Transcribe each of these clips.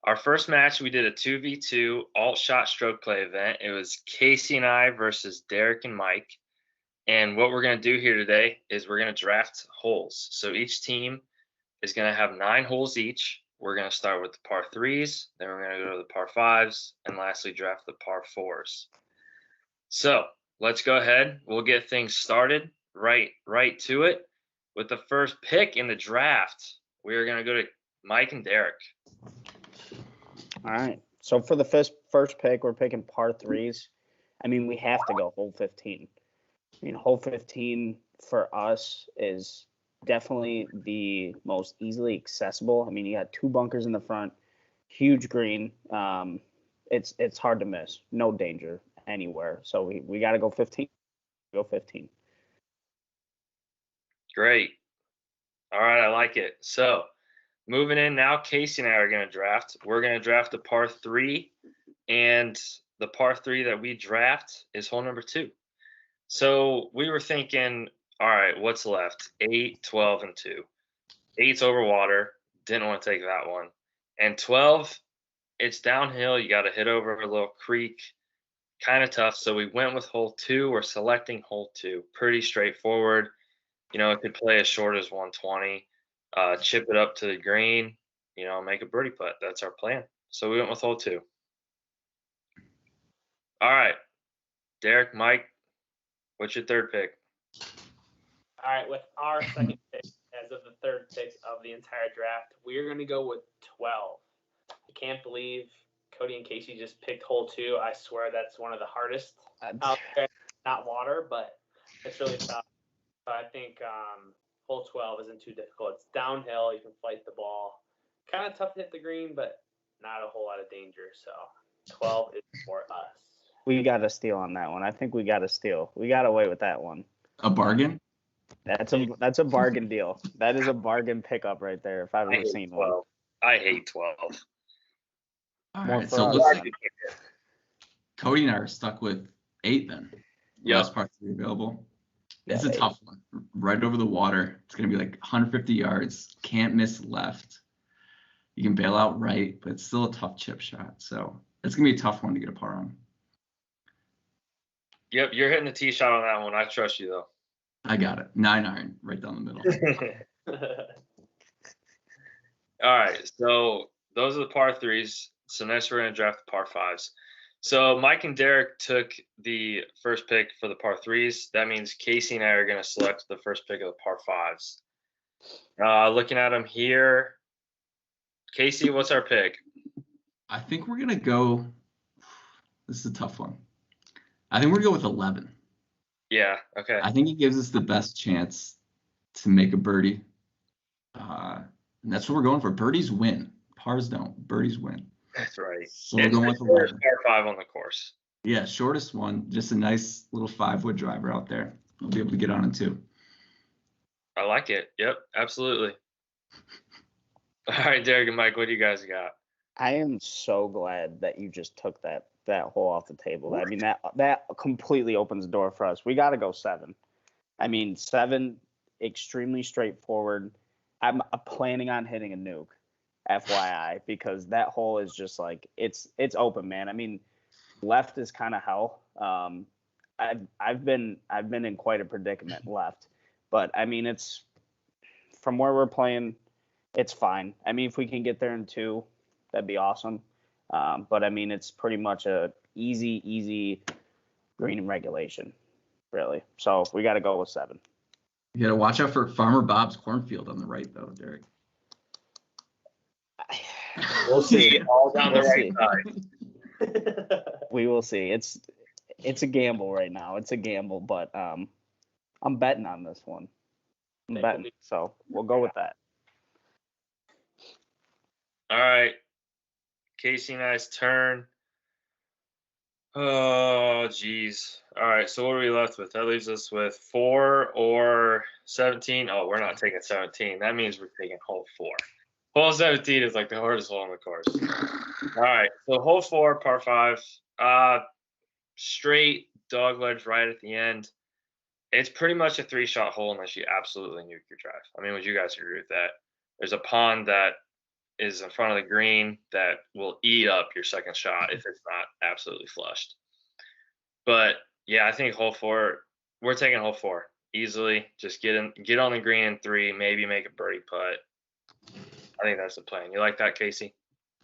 Our first match, we did a 2v2 alt shot stroke play event. It was Casey and I versus Derek and Mike. And what we're going to do here today is we're going to draft holes. So each team is going to have 9 holes each. We're going to start with the par 3s, then we're going to go to the par 5s, and lastly draft the par 4s. So let's go ahead. We'll get things started right to it. With the first pick in the draft, we are going to go to Mike and Derek. All right. So for the first pick, we're picking par 3s. I mean, we have to go hole 15. I mean, hole 15 for us is definitely the most easily accessible. I mean, you got 2 bunkers in the front, huge green. It's hard to miss. No danger anywhere. So we got to go 15. Go 15. Great. All right, I like it. So moving in now, Casey and I are going to draft. We're going to draft a par 3, and the par 3 that we draft is hole number 2. So we were thinking, all right, what's left? 8, 12, and 2. 8's over water. Didn't want to take that one. And 12, it's downhill. You got to hit over a little creek. Kind of tough. So we went with hole 2. We're selecting hole 2. Pretty straightforward. You know, it could play as short as 120. Chip it up to the green. You know, make a birdie putt. That's our plan. So we went with hole 2. All right, Derek, Mike, what's your third pick? All right, with our second pick, as of the third pick of the entire draft, we are going to go with 12. I can't believe Cody and Casey just picked hole 2. I swear that's one of the hardest out there. Not water, but it's really tough. So I think hole 12 isn't too difficult. It's downhill. You can flight the ball. Kind of tough to hit the green, but not a whole lot of danger. So 12 is for us. We got a steal on that one. I think we got a steal. We got away with that one. A bargain? That's a bargain deal. That is a bargain pickup right there, if I've ever seen 12. one. I hate 12. All More right, for so us. listen, Cody and I are stuck with 8 then. Yep. Last par 3 available. It's Yeah, a tough one. Right over the water. It's going to be like 150 yards. Can't miss left. You can bail out right, but it's still a tough chip shot. So it's going to be a tough one to get a par on. Yep, you're hitting the tee shot on that one. I trust you, though. I got it. 9 iron right down the middle. All right, so those are the par 3s. So next we're going to draft the par 5s. So Mike and Derek took the first pick for the par 3s. That means Casey and I are going to select the first pick of the par 5s. Looking at them here, Casey, what's our pick? I think we're going to go – this is a tough one. I think we're going to go with 11. Yeah, okay. I think it gives us the best chance to make a birdie. And that's what we're going for. Birdies win. Pars don't. Birdies win. That's right. So we're going with 11. Par 5 on the course. Yeah, shortest one. Just a nice little 5-wood driver out there. We'll be able to get on it too. I like it. Yep, absolutely. All right, Derek and Mike, what do you guys got? I am so glad that you just took that hole off the table. I mean, that completely opens the door for us. We got to go 7. I mean, 7, extremely straightforward. I'm planning on hitting a nuke, FYI, because that hole is just like it's open, man. I mean, left is kind of hell. I've been in quite a predicament left, but I mean, it's from where we're playing, it's fine. I mean, if we can get there in 2, that'd be awesome. But I mean, it's pretty much a easy green regulation, really. So we got to go with 7. You got to watch out for Farmer Bob's cornfield on the right, though, Derek. We'll see. All down the right side. We will see. It's a gamble right now. It's a gamble, but I'm betting on this one. I'm betting, so we'll go with that. All right. Casey and I's turn. Oh, geez. All right, so what are we left with? That leaves us with 4 or 17. Oh, we're not taking 17. That means we're taking hole 4. Hole 17 is like the hardest hole on the course. All right, so hole 4, par 5. Straight dog ledge right at the end. It's pretty much a 3-shot hole unless you absolutely nuke your drive. I mean, would you guys agree with that? There's a pond that is in front of the green that will eat up your second shot if it's not absolutely flushed. But yeah, I think hole 4, we're taking hole 4 easily. Just get on the green in 3, maybe make a birdie putt. I think that's the plan. You like that, Casey?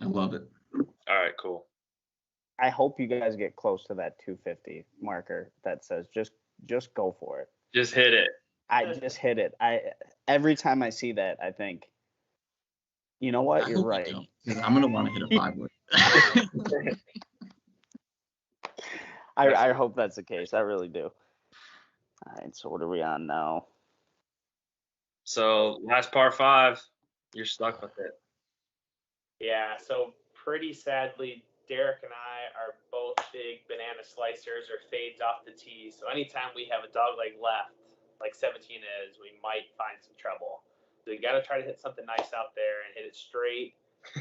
I love it. All right, cool. I hope you guys get close to that 250 marker that says just go for it. Just hit it. I just hit it. Every time I see that, I think, you know what? I You're hope right. you don't, 'cause I'm gonna want to hit a 5-wood. I hope that's the case. I really do. All right, so what are we on now? So last par 5, you're stuck with it. Yeah, so pretty sadly, Derek and I are both big banana slicers or fades off the tee. So anytime we have a dog leg left, like 17 is, we might find some trouble. So we got to try to hit something nice out there and hit it straight.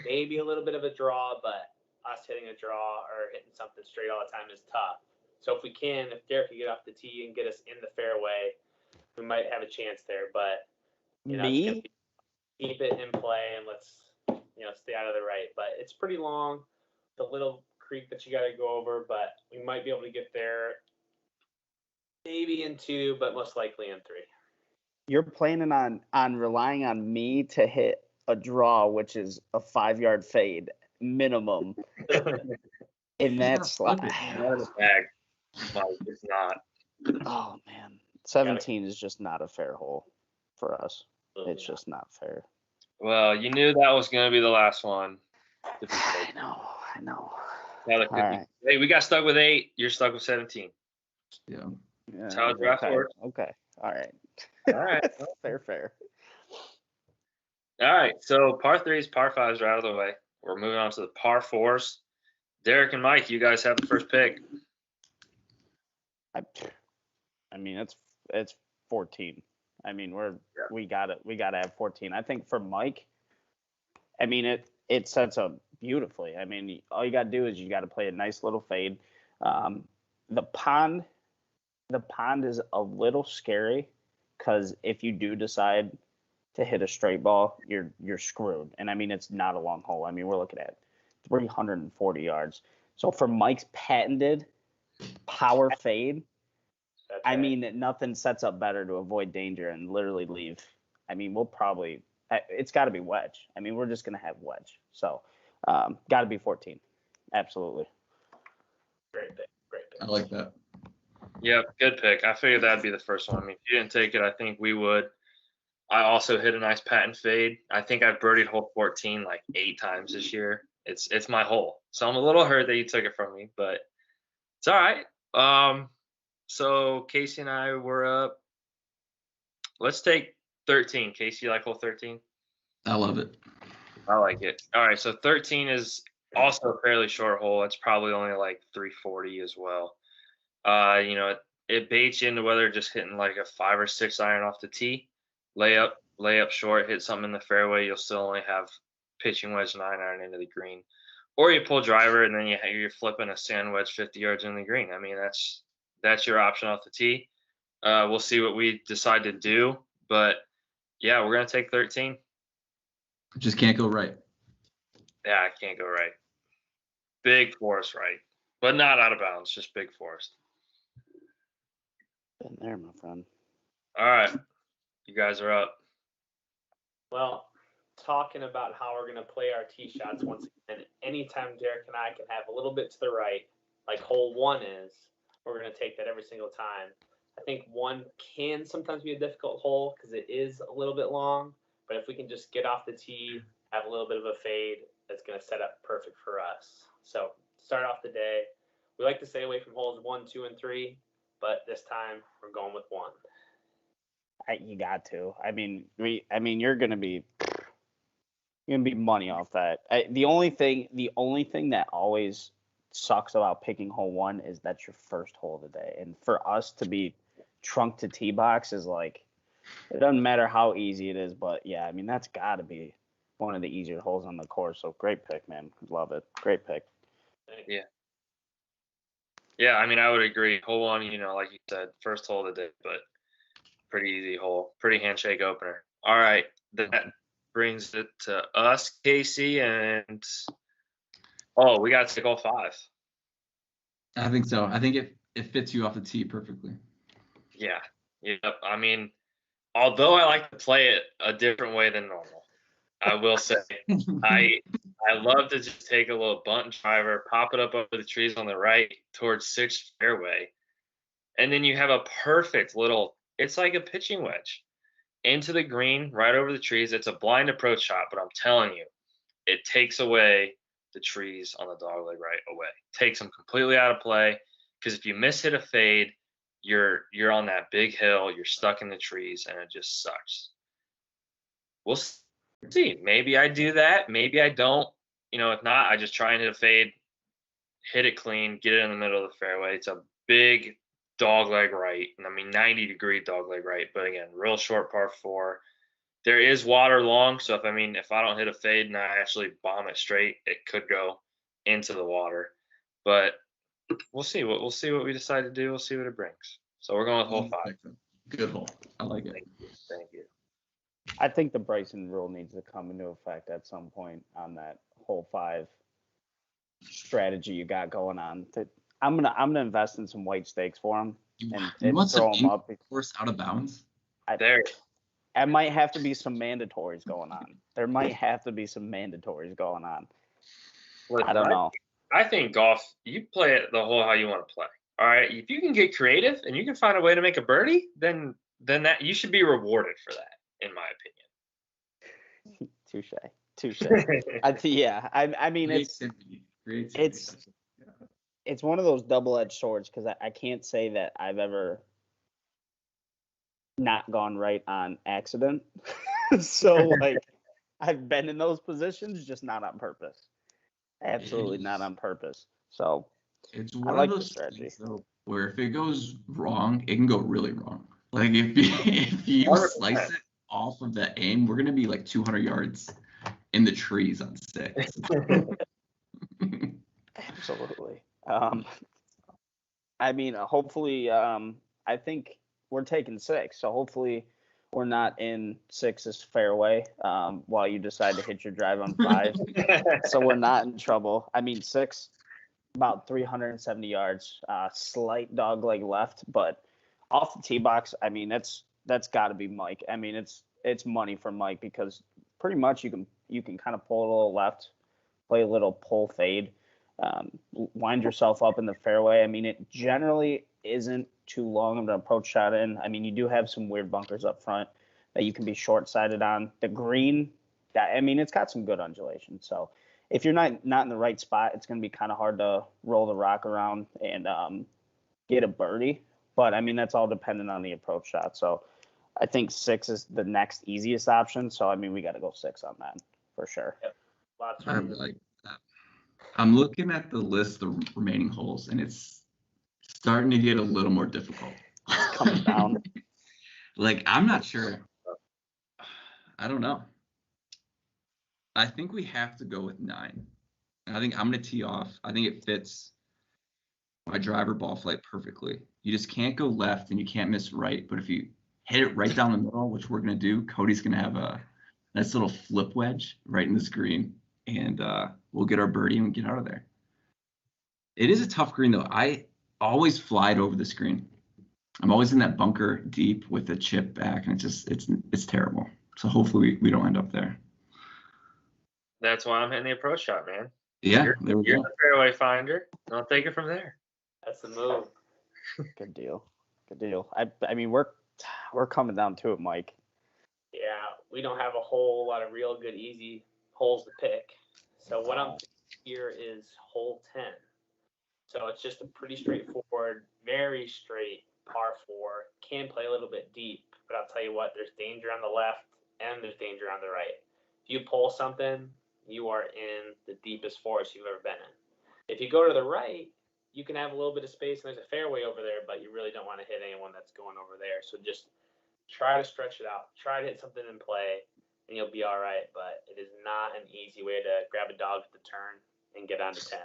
Maybe a little bit of a draw, but us hitting a draw or hitting something straight all the time is tough. So if Derek can get off the tee and get us in the fairway, we might have a chance there. But Me? keep it in play and let's stay out of the right. But it's pretty long, the little creek that you got to go over. But we might be able to get there, maybe in 2, but most likely in 3. You're planning on relying on me to hit a draw, which is a 5-yard fade minimum, in that slot. Not in the bag. Mike, it's not. Oh man, 17 is just not a fair hole for us. It's just not fair. Well, you knew that was going to be the last one. I know. Now All right. Hey, we got stuck with 8. You're stuck with 17. Yeah. That's how the draft works. Okay. All right. All right. fair. All right. So par 3s, par 5s are out of the way. We're moving on to the par 4s. Derek and Mike, you guys have the first pick. I mean, it's 14. I mean, we gotta have 14. I think for Mike, I mean it sets up beautifully. I mean, all you gotta do is you gotta play a nice little fade. The pond is a little scary because if you do decide to hit a straight ball, you're screwed. And I mean, it's not a long hole. I mean, we're looking at 340 yards. So for Mike's patented power fade, I mean, nothing sets up better to avoid danger and literally leave. I mean, it's got to be wedge. I mean, we're just going to have wedge. So, got to be 14. Absolutely. Great pick. I like that. Yep, good pick. I figured that'd be the first one. I mean, if you didn't take it, I think we would. I also hit a nice patent fade. I think I've birdied hole 14 like 8 times this year. It's my hole. So I'm a little hurt that you took it from me, but it's all right. So Casey and I were up. Let's take 13. Casey, you like hole 13? I love it. I like it. All right, so 13 is also a fairly short hole. It's probably only like 340 as well. It baits you into whether just hitting like a 5 or 6 iron off the tee, lay up short, hit something in the fairway. You'll still only have pitching wedge 9 iron into the green, or you pull driver and then you're flipping a sand wedge 50 yards in the green. I mean, that's your option off the tee. We'll see what we decide to do, but yeah, we're gonna take 13. Just can't go right. Yeah, I can't go right. Big forest right, but not out of bounds, just big forest. Been there, my friend. All right, you guys are up. Well, talking about how we're going to play our tee shots once again, anytime Derek and I can have a little bit to the right, like hole 1 is, we're going to take that every single time. I think 1 can sometimes be a difficult hole because it is a little bit long, but if we can just get off the tee, have a little bit of a fade, that's going to set up perfect for us. So start off the day. We like to stay away from holes 1, 2, and 3, but this time we're going with 1. You got to. I mean, you're gonna be money off that. The only thing that always sucks about picking hole 1 is that's your first hole of the day, and for us to be trunk to tee box is like, it doesn't matter how easy it is, but yeah, I mean that's got to be one of the easier holes on the course. So great pick, man. Love it. Great pick. Yeah, I mean, I would agree. Hole 1, like you said, first hole of the day, but pretty easy hole, pretty handshake opener. All right, brings it to us, Casey, and we got to take all 5. I think so. I think it fits you off the tee perfectly. Yeah. Yep. I mean, although I like to play it a different way than normal, I will say I love to just take a little bunt driver, pop it up over the trees on the right towards 6th fairway, and then you have a perfect little. It's like a pitching wedge into the green, right over the trees. It's a blind approach shot, but I'm telling you, it takes away the trees on the dogleg right away. Takes them completely out of play, because if you miss hit a fade, you're on that big hill, you're stuck in the trees, and it just sucks. We'll see. Maybe I do that. Maybe I don't. If not, I just try and hit a fade, hit it clean, get it in the middle of the fairway. It's a big dogleg right, and I mean 90-degree dogleg right, but again, real short par 4. There is water long, so if I don't hit a fade and I actually bomb it straight, it could go into the water. But we'll see what we decide to do. We'll see what it brings. So we're going with hole 5. Good hole. I like it. Thank you. I think the Bryson rule needs to come into effect at some point on that hole 5 strategy you got going on. I'm gonna invest in some white stakes for him and throw them up. Course out of bounds. I might have to be some mandatories going on. There might have to be some mandatories going on. I don't know. I think golf, you play it the hole how you want to play. All right. If you can get creative and you can find a way to make a birdie, then that you should be rewarded for that, in my opinion. Touche. I mean, it's one of those double-edged swords, because I can't say that I've ever not gone right on accident. So like, I've been in those positions, just not on purpose. Absolutely not on purpose. So it's one of those strategies though, where if it goes wrong, it can go really wrong. Like if you slice it off of the aim, we're gonna be like 200 yards in the trees on 6. Absolutely. I mean, hopefully, I think we're taking 6, so hopefully we're not in 6's fairway while you decide to hit your drive on 5. So we're not in trouble. I mean, 6, about 370 yards, slight dogleg left, but off the tee box. I mean, that's got to be Mike. I mean, it's money for Mike, because pretty much you can kind of pull a little left, play a little pull fade, wind yourself up in the fairway. I mean, it generally isn't too long of an approach shot in. I mean, you do have some weird bunkers up front that you can be short-sided on. The green, it's got some good undulation. So if you're not in the right spot, it's going to be kind of hard to roll the rock around and get a birdie. But I mean, that's all dependent on the approach shot. So I think 6 is the next easiest option. So I mean, we got to go 6 on that for sure. Yep. Lots I like that. I'm looking at the list of the remaining holes, and it's starting to get a little more difficult. Coming down. Like, I'm not sure. I don't know. I think we have to go with 9. I think I'm going to tee off. I think it fits my driver ball flight perfectly. You just can't go left and you can't miss right. But if you hit it right down the middle, which we're going to do, Cody's going to have a nice little flip wedge right in this green. And we'll get our birdie and get out of there. It is a tough green, though. I always fly it over the screen. I'm always in that bunker deep with the chip back, and it's terrible. So hopefully we don't end up there. That's why I'm hitting the approach shot, man. Yeah, there we you're go. the fairway finder. I'll take it from there. That's the move. Good deal. I mean, we're coming down to it, Mike. Yeah, we don't have a whole lot of real good easy holes to pick. So what I'm thinking here is hole 10. So it's just a pretty straightforward, very straight par 4. Can play a little bit deep, but I'll tell you what, there's danger on the left and there's danger on the right. If you pull something, you are in the deepest forest you've ever been in. If you go to the right, you can have a little bit of space and there's a fairway over there, but you really don't want to hit anyone that's going over there. So just try to stretch it out. Try to hit something in play, and you'll be all right. But it is not an easy way to grab a dog at the turn and get on to 10.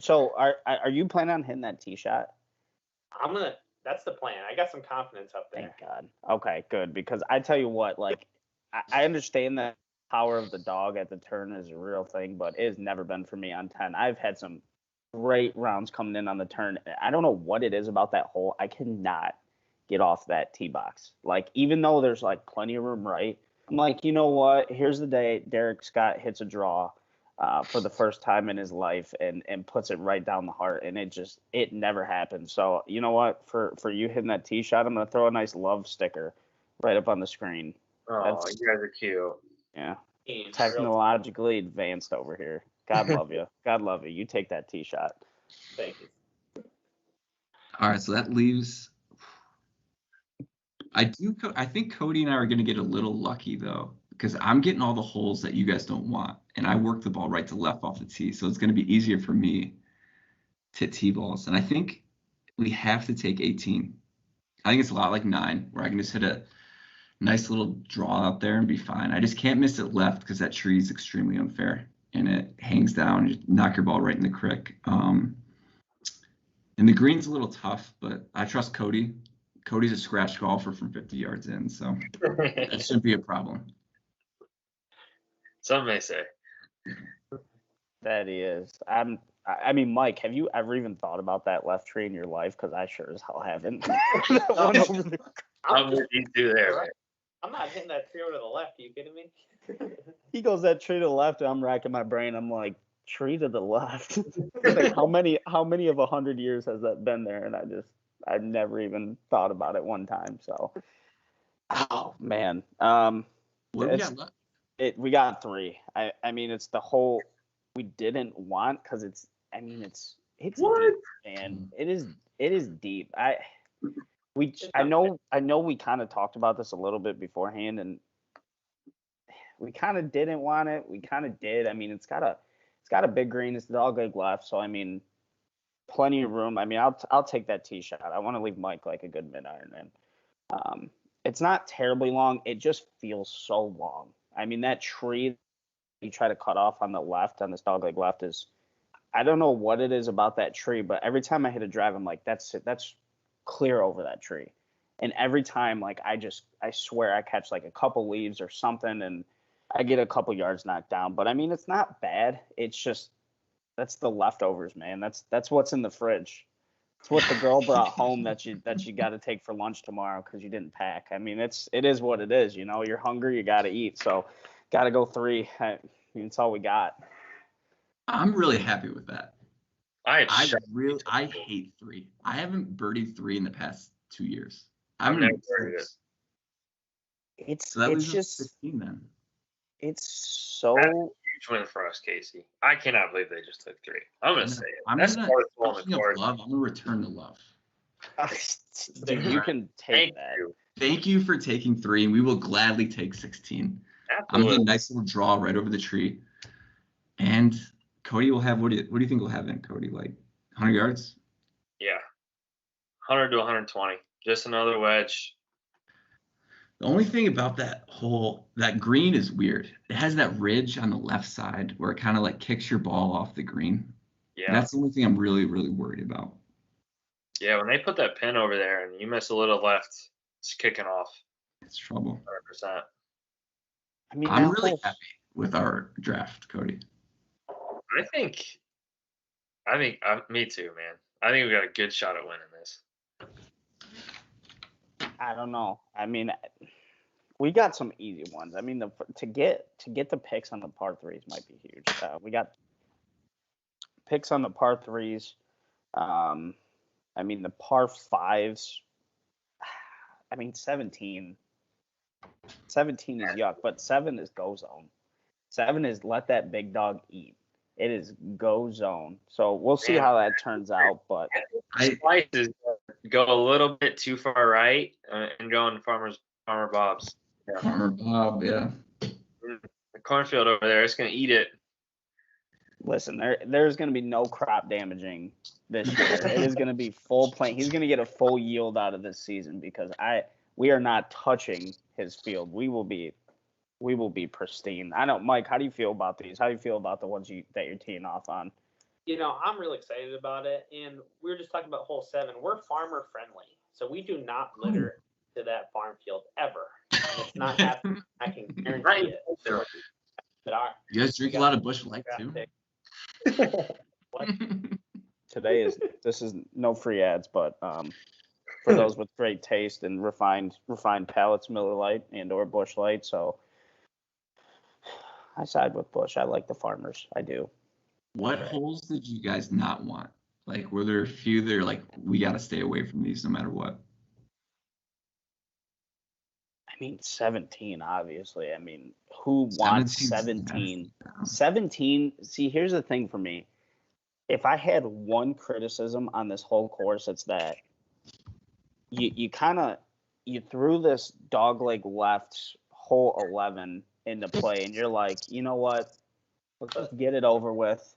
So are you planning on hitting that tee shot? That's the plan. I got some confidence up there. Thank God. Okay, good. Because I tell you what, like, I understand that power of the dog at the turn is a real thing, but it has never been for me on 10. I've had some great rounds coming in on the turn. I don't know what it is about that hole. I cannot get off that tee box. Like, even though there's like plenty of room right, I'm like, you know what? Here's the day Derek Scott hits a draw for the first time in his life and puts it right down the heart, and it never happened. So you know what? For you hitting that tee shot, I'm gonna throw a nice love sticker right up on the screen. Oh, you guys are cute. Yeah, Team, technologically advanced over here. God love you. God love you. You take that tee shot. Thank you. All right, so that leaves. I think Cody and I are going to get a little lucky though, because I'm getting all the holes that you guys don't want, and I work the ball right to left off the tee, so it's going to be easier for me to hit tee balls. And I think we have to take 18. I think it's a lot like 9, where I can just hit a nice little draw out there and be fine. I just can't miss it left because that tree is extremely unfair, and it hangs down. You knock your ball right in the crick. And the green's a little tough, but I trust Cody. Cody's a scratch golfer from 50 yards in, so that shouldn't be a problem. Some may say. That he is. I mean, Mike, have you ever even thought about that left tree in your life? Because I sure as hell haven't. That one over the- I'm with you too there, man. I'm not hitting that tree over to the left. Are you kidding me? He goes that tree to the left, and I'm racking my brain. I'm like, tree to the left. Like, how many of 100 years has that been there? And I've never even thought about it one time. So, oh man, What do we got left? we got 3. I mean, it's the whole we didn't want, because it's What? deep, man. It is deep. I know we kind of talked about this a little bit beforehand, and we kind of didn't want it. We kind of did. I mean, it's got a big green. It's the dog leg left, so I mean, plenty of room. I mean, I'll take that tee shot. I want to leave Mike like a good mid iron, and it's not terribly long. It just feels so long. I mean, that tree you try to cut off on the left, on this dog leg left, is, I don't know what it is about that tree, but every time I hit a drive, I'm like, that's it. That's clear over that tree. And every time, like, I swear I catch like a couple leaves or something, and I get a couple yards knocked down. But I mean, it's not bad. It's just, that's the leftovers, man. That's what's in the fridge. It's what the girl brought home that you got to take for lunch tomorrow because you didn't pack. I mean, it is what it is. You know, you're hungry, you got to eat. So, got to go 3. I mean, it's all we got. I'm really happy with that. I I hate 3. I haven't birdied 3 in the past 2 years. I've never birdied it. It's So that leaves us just 16 then. it's so Huge win for us, Casey. I cannot believe they just took 3. I'm gonna say it. That's gonna, part of speaking of love, I'm gonna return the love. dude, you can take that. Thank you for taking 3, and we will gladly take 16. Absolutely. I'm gonna get a nice little draw right over the tree. And Cody will have, what do you think we'll have then, Cody? Like 100 yards? Yeah. 100 to 120. Just another wedge. The only thing about that green is weird. It has that ridge on the left side where it kind of like kicks your ball off the green. Yeah. That's the only thing I'm really, really worried about. Yeah, when they put that pin over there and you miss a little left, it's kicking off. It's trouble. 100%. I mean, I'm really happy with our draft, Cody. Me too, man. I think we got a good shot at winning this. I don't know. I mean, we got some easy ones. I mean, to get the picks on the par 3s might be huge. We got picks on the par 3s. I mean, the par 5s. I mean, 17 is yuck, but 7 is go zone. 7 is let that big dog eat. It is go zone. So we'll see how that turns out. But Slice is go a little bit too far right and go in Farmer Bob's. Yeah. Farmer Bob, yeah. The cornfield over there, it's gonna eat it. Listen, there's going to be no crop damaging this year. It is going to be full playing. He's going to get a full yield out of this season because we are not touching his field. We will be pristine. I know, Mike. How do you feel about these? How do you feel about the ones that you're teeing off on? You know, I'm really excited about it. And we were just talking about hole 7. We're farmer friendly, so we do not litter to that farm field ever. And it's not happening. I can guarantee Right. it. But You guys drink a lot of Busch Light draft too? pick, what? This is no free ads, but for those with great taste and refined palates, Miller Lite and or Busch Light. So I side with Busch. I like the farmers. I do. What holes did you guys not want? Like, were there a few that are like, we got to stay away from these no matter what? I mean, 17, obviously. I mean, who wants 17? 17. See, here's the thing for me. If I had one criticism on this whole course, it's that you threw this dogleg left hole 11 into play, and you're like, you know what? Let's just get it over with.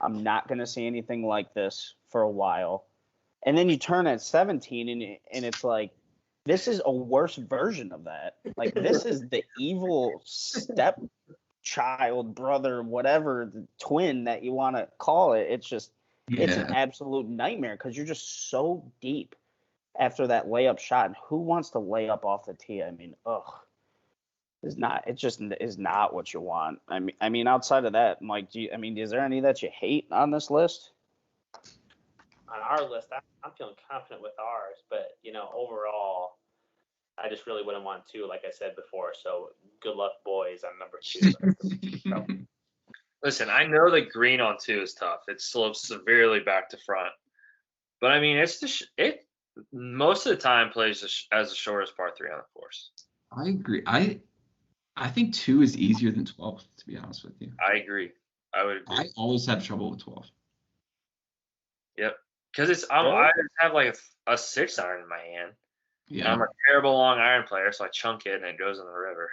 I'm not going to see anything like this for a while. And then you turn at 17, and it's like, this is a worse version of that. Like, this is the evil stepchild, brother, whatever, the twin that you want to call it. It's just, it's an absolute nightmare because you're just so deep after that layup shot. And who wants to lay up off the tee? I mean, it just is not what you want. I mean, outside of that, Mike, is there any that you hate on this list? On our list, I'm feeling confident with ours, but overall, I just really wouldn't want to, like I said before. So good luck, boys, on number 2. Listen, I know the green on 2 is tough. It slopes severely back to front, but I mean, it most of the time plays as the shortest par 3 on the course. I agree. I think 2 is easier than 12, to be honest with you. I agree. I would agree. I always have trouble with 12. Yep. Because I just have like a 6 iron in my hand. Yeah. And I'm a terrible long iron player, so I chunk it and it goes in the river.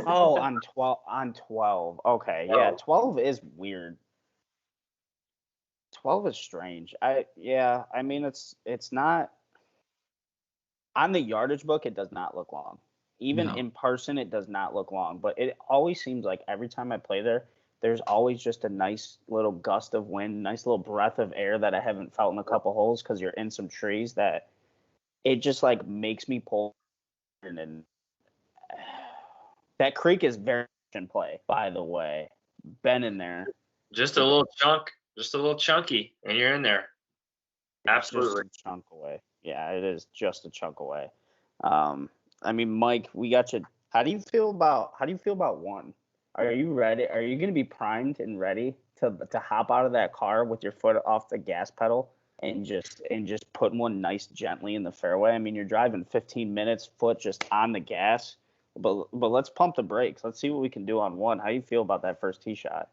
Oh, on 12. Okay, yeah, 12 is weird. 12 is strange. I mean, it's not on the yardage book. It does not look long. Even in person, it does not look long. But it always seems like every time I play there, there's always just a nice little gust of wind, nice little breath of air that I haven't felt in a couple holes because you're in some trees that it just like makes me pull. And that creek is very in play, by the way. Been in there. Just a little chunky, and you're in there. Absolutely. Just a chunk away. Yeah, it is just a chunk away. I mean, Mike, we got you. How do you feel about 1? Are you ready? Are you going to be primed and ready to hop out of that car with your foot off the gas pedal and just put one nice gently in the fairway? I mean, you're driving 15 minutes, foot just on the gas. But let's pump the brakes. Let's see what we can do on 1. How do you feel about that first tee shot?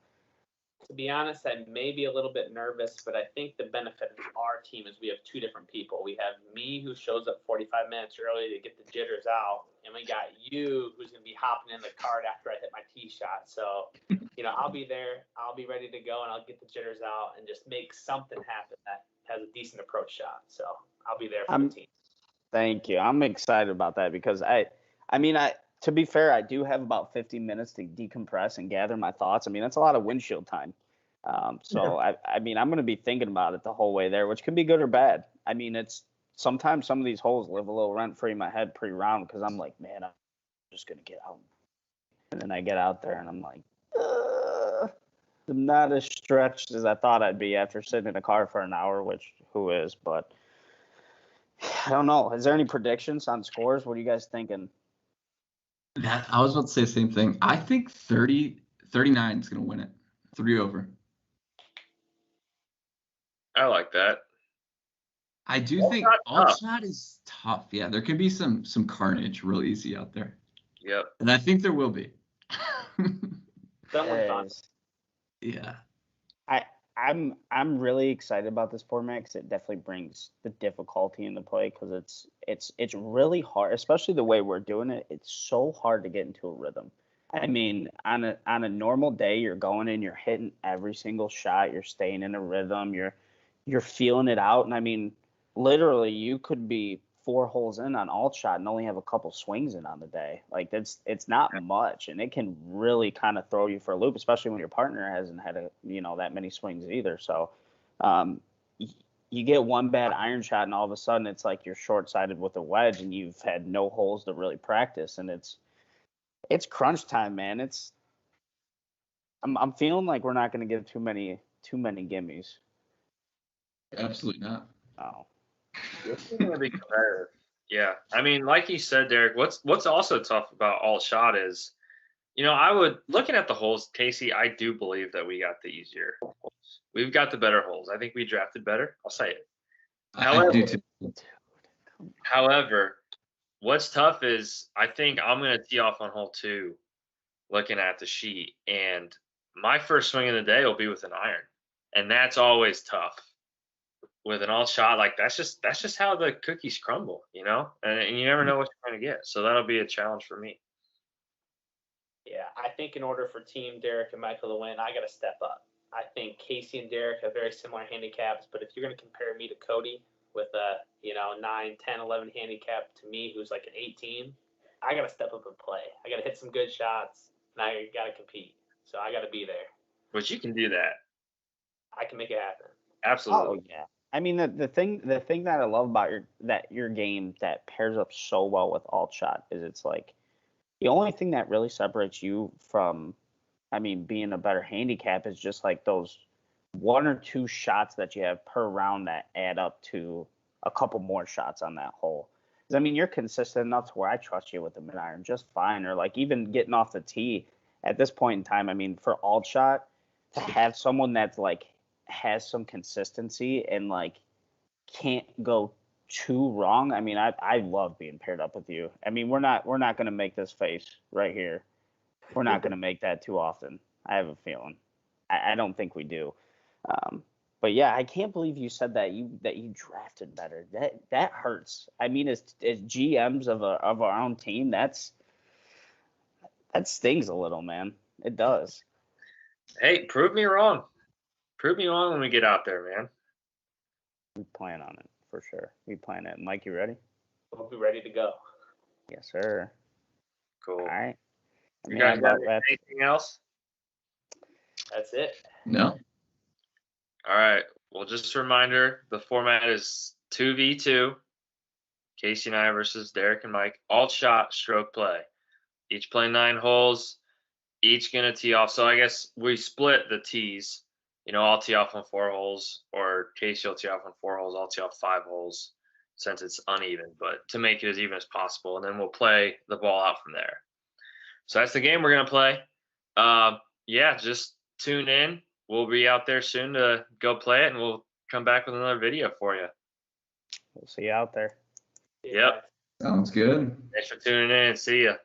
To be honest, I may be a little bit nervous, but I think the benefit of our team is we have 2 different people. We have me, who shows up 45 minutes early to get the jitters out, and we got you, who's going to be hopping in the cart after I hit my tee shot. So, I'll be there. I'll be ready to go, and I'll get the jitters out and just make something happen that has a decent approach shot. So I'll be there for the team. Thank you. I'm excited about that because to be fair, I do have about 50 minutes to decompress and gather my thoughts. I mean, that's a lot of windshield time. So I'm going to be thinking about it the whole way there, which can be good or bad. I mean, it's sometimes some of these holes live a little rent free in my head pre-round because I'm like, man, I'm just going to get out. And then I get out there and I'm like, I'm not as stretched as I thought I'd be after sitting in a car for an hour, which who is, but I don't know. Is there any predictions on scores? What are you guys thinking? I was about to say the same thing. I think 39 is going to win it. 3 over. I like that. I do think all shot is tough. Yeah, there can be some carnage real easy out there. Yep. And I think there will be. Yeah. I'm really excited about this format because it definitely brings the difficulty into play because it's really hard, especially the way we're doing it. It's so hard to get into a rhythm. I mean, on a normal day, you're going in, you're hitting every single shot, you're staying in a rhythm, you're feeling it out, and I mean, literally, you could be 4 holes in on alt shot and only have a couple swings in on the day. Like it's not much, and it can really kind of throw you for a loop, especially when your partner hasn't had that many swings either. So, you get one bad iron shot, and all of a sudden it's like you're short-sighted with a wedge, and you've had no holes to really practice, and it's crunch time, man. I'm feeling like we're not going to get too many gimmies. Absolutely not. Oh, It's gonna be competitive. Yeah, I mean, like you said, Derek. What's also tough about all shot is, looking at the holes, Casey. I do believe that we got the easier holes. We've got the better holes. I think we drafted better. I'll say it. I do too. However, what's tough is I think I'm gonna tee off on hole 2, looking at the sheet, and my first swing of the day will be with an iron, and that's always tough. With an all shot, like that's just how the cookies crumble, and you never know what you're going to get. So that'll be a challenge for me. Yeah, I think in order for Team Derek and Michael to win, I got to step up. I think Casey and Derek have very similar handicaps, but if you're going to compare me to Cody with a 9, 10, 11 handicap to me, who's like an 18, I got to step up and play. I got to hit some good shots, and I got to compete. So I got to be there. But you can do that. I can make it happen. Absolutely. Oh yeah. I mean, the thing that I love about your game that pairs up so well with alt shot is it's like the only thing that really separates you from, I mean, being a better handicap is just like those 1 or 2 shots that you have per round that add up to a couple more shots on that hole. 'Cause, I mean, you're consistent enough to where I trust you with the mid iron just fine, or like even getting off the tee at this point in time. I mean, for alt shot to have someone that's like has some consistency and like can't go too wrong. I mean, I love being paired up with you. I mean, we're not gonna make this face right here. We're not gonna make that too often. I have a feeling. I don't think we do. But yeah, I can't believe you said that you drafted better. That hurts. I mean, as GMs of our own team, that stings a little, man. It does. Hey, prove me wrong. Prove me wrong when we get out there, man. We plan on it for sure. We plan it. Mike, you ready? We'll be ready to go. Yes, sir. Cool. All right. You guys got anything else? That's it. No. All right. Well, just a reminder, the format is 2v2. Casey and I versus Derek and Mike. Alt shot, stroke play. Each play 9 holes. Each going to tee off. So I guess we split the tees. I'll tee off on 4 holes, or Casey will tee off on 4 holes. I'll tee off 5 holes since it's uneven, but to make it as even as possible. And then we'll play the ball out from there. So that's the game we're going to play. Yeah, just tune in. We'll be out there soon to go play it, and we'll come back with another video for you. We'll see you out there. Yep. Sounds good. Thanks for tuning in. See ya.